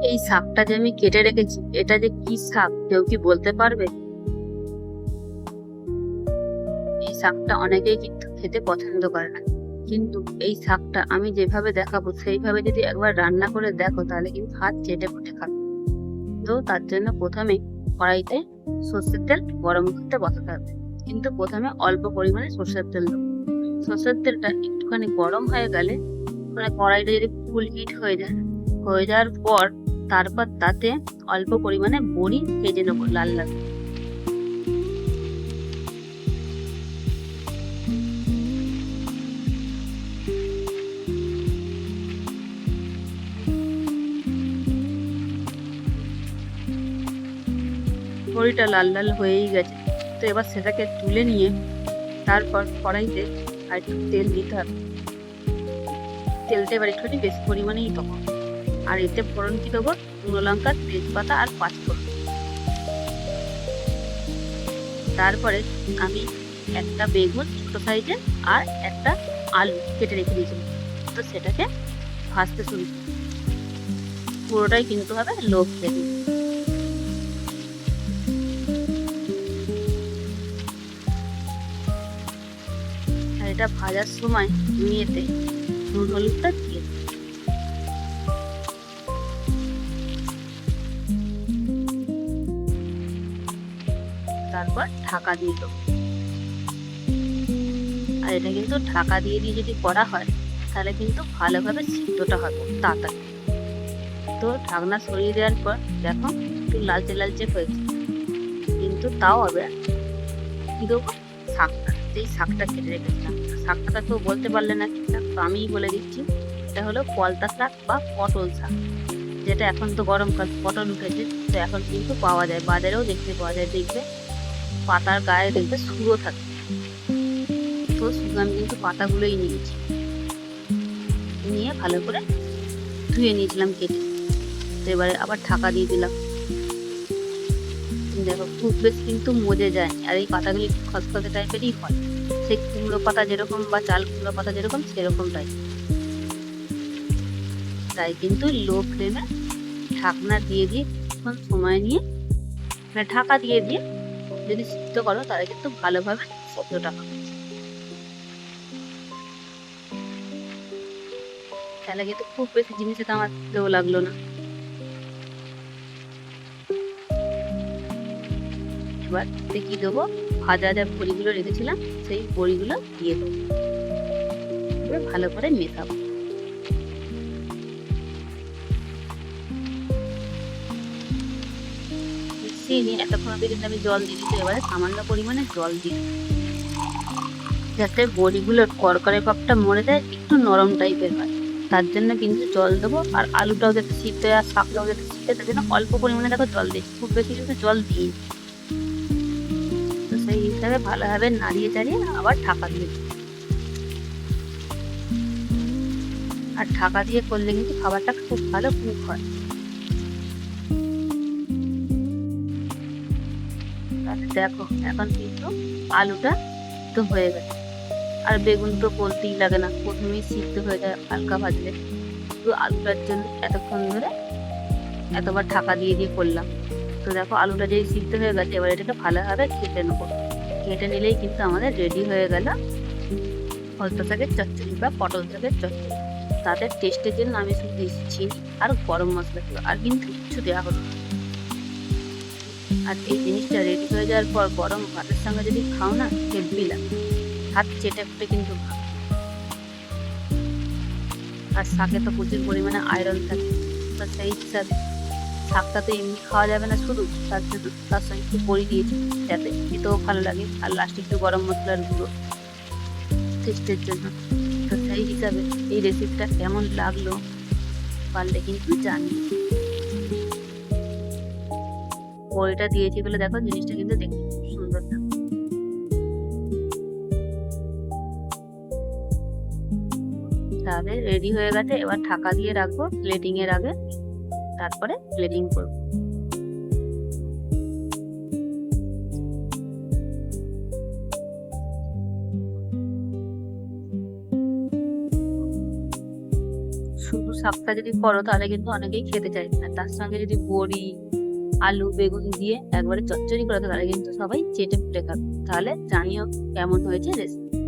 এই শাকটা যে আমি কেটে রেখেছি, এটা যে কি শাক কেউ কি বলতে পারবে? এই শাকটা অনেকেই কিন্তু খেতে পছন্দ করে না, কিন্তু এই শাকটা আমি যেভাবে দেখাবো সেইভাবে যদি একবার রান্না করে দেখো তাহলে কিন্তু হাত চেটে পুটে খাবে। তো তার জন্য প্রথমে কড়াইতে সর্ষের তেল গরম করতে বসাতে হবে, কিন্তু প্রথমে অল্প পরিমাণে সর্ষের তেল দেবো। সর্ষের তেলটা একটুখানি গরম হয়ে গেলে, মানে কড়াইটা যদি ফুল হিট হয়ে যাওয়ার পর তারপর তাতে অল্প পরিমাণে বড়ি ভেজে নেবো লাল লাল। বড়িটা লাল লাল হয়েই গেছে, তো এবার সেটাকে তুলে নিয়ে তারপর কড়াইতে আর একটু তেল দিতে হবে। তেলটা এবার একটুখানি বেশি পরিমাণেই দেবো, আর এতে ফোড়ন কি দেবো, শুকনো লঙ্কা, তেজপাতা আর পাঁচফোড়ন। তারপরে আমি একটা বেগুন ছোট সাইজের আর একটা আলু কেটে রেখে দিয়েছিলাম, তো সেটাকে ভাজতে শুরু করি। পুরোটাই কিন্তু হবে লো ফ্লেমে। আর এটা ভাজার সময় আমি এতে নুন হলুদটা দিয়ে দিই। তারপর ঢাকা দিয়ে দেবো। আর এটা কিন্তু ঢাকা দিয়ে দিয়ে যদি করা হয় তাহলে কিন্তু ভালোভাবে সিদ্ধটা হবে তাড়াতাড়ি। তো ঢাকনা সরিয়ে দেওয়ার পর দেখো একটু লালচে লালচে হয়েছে, কিন্তু তাও হবে কি দেবো, শাকটা, যেই শাকটা কেটে রেখেছিলাম। শাকটা তো বলতে পারলে না কি শাক, তো আমিই বলে দিচ্ছি। এটা হলো পলতা শাক বা পটল শাক, যেটা এখন তো গরমকাল, পটল উঠেছে, তো এখন কিন্তু পাওয়া যায়, বাজারেও দেখতে পাওয়া যায়। দেখবে পাতার গায়ে দেখবে সুরো থাকে, তো শুধু আমি কিন্তু পাতাগুলোই নিয়েছি, নিয়ে ভালো করে ধুয়ে নিয়েছিলাম কেটে। তো এবারে আবার ঢাকা দিয়ে দিলাম। দেখো খুব বেশি কিন্তু মজে যায়, আর এই পাতাগুলি খসখসে টাইপেরই হয়, সেই কুমড়ো পাতা যেরকম বা চাল কুমড়ো পাতা যেরকম সেরকম টাইপ। তাই কিন্তু লো ফ্লেমে ঢাকনা দিয়ে দিয়ে কিছুক্ষণ সময় নিয়ে, মানে ঢাকা দিয়ে দিয়ে যদি সিদ্ধ করো তাহলে কিন্তু ভালোভাবে সিদ্ধটা হবে। তাহলে কিন্তু খুব বেশি জিনিস এটা আমার দিতেও লাগলো না। এবার কি দেবো, ভাজা যা বড়িগুলো রেখেছিলাম সেই বড়িগুলো দিয়ে দেবো, এবার ভালো করে মেশাবো। মিশিয়ে নিয়ে এতক্ষণ অব্দি কিন্তু আমি জল দিয়ে দিচ্ছি। এবারে সামান্য পরিমাণে জল দিই, যাতে বড়িগুলোর কড়কড়ে ভাবটা মরে যায়, একটু নরম টাইপের হয়, তার জন্য কিন্তু জল দেবো। আর আলুটাও যাতে সিদ্ধ হয় আর শাকটাও যাতে সিদ্ধ হয়, তার জন্য অল্প পরিমাণে দেখো জল দিচ্ছি, খুব বেশি কিন্তু জল দিই। তো সেই হিসাবে ভালোভাবে নাড়িয়ে চাড়িয়ে আবার ঢাকা দিয়ে দিই। আর ঢাকা দিয়ে করলে কিন্তু খাবারটা খুব ভালো কুক হয়। তাহলে দেখো এখন কিন্তু আলুটা তো হয়ে গেছে, আর বেগুন তো বলতেই লাগে না, প্রথমেই সিদ্ধ হয়ে যায় হালকা ভাজলে। শুধু আলুটার জন্য এতক্ষণ ধরে এতবার ঢাকা দিয়ে দিয়ে করলাম। তো দেখো আলুটা যেই সিদ্ধ হয়ে গেছে, এবার এটাকে ভালোভাবে কেটে নেবো। কেটে নিলেই কিন্তু আমাদের রেডি হয়ে গেল পালতা শাকের চচ্চড়ি বা পটল শাকের চচ্চড়ি। তাদের টেস্টের জন্য আমি শুধু দিয়েছি চিনি আর গরম মশলা ছিল, আর কিন্তু কিছু দেওয়া হলো না। আর এই জিনিসটা রেডি হয়ে যাওয়ার পর গরম ভাতের সঙ্গে যদি খাও না, হেব্বি লাগে, হাত চেটে ফুটে কিন্তু ভালো। আর শাকে তো প্রচুর পরিমাণে আয়রন থাকে, তো সেই হিসাবে শাকটা তো এমনি খাওয়া যাবে না শুধু, তার জন্য তার সঙ্গে একটু বড়ি দিয়েছি যাতে খেতেও ভালো লাগে, আর লাস্টে একটু গরম মশলার গুঁড়ো টেস্টের জন্য। তো সেই হিসাবে এই রেসিপিটা কেমন লাগলো পারলে কিন্তু জানি। বড়িটা দিয়েছি বলে দেখো জিনিসটা কিন্তু দেখতে খুব সুন্দর না। তাহলে রেডি হয়ে গেছে, এবার ঢাকা দিয়ে রাখবো প্লেটিং এর আগে, তারপরে প্লেটিং করবো। শুধু শাকটা যদি করো তাহলে কিন্তু অনেকেই খেতে চাইবে না, তার সঙ্গে যদি বড়ি আলু বেগুন দিয়ে একবারে চচ্চড়ি করে তাহলে কিন্তু সবাই চেটে পুটে খাবে। তাহলে জানিও কেমন হয়েছে রেসিপি।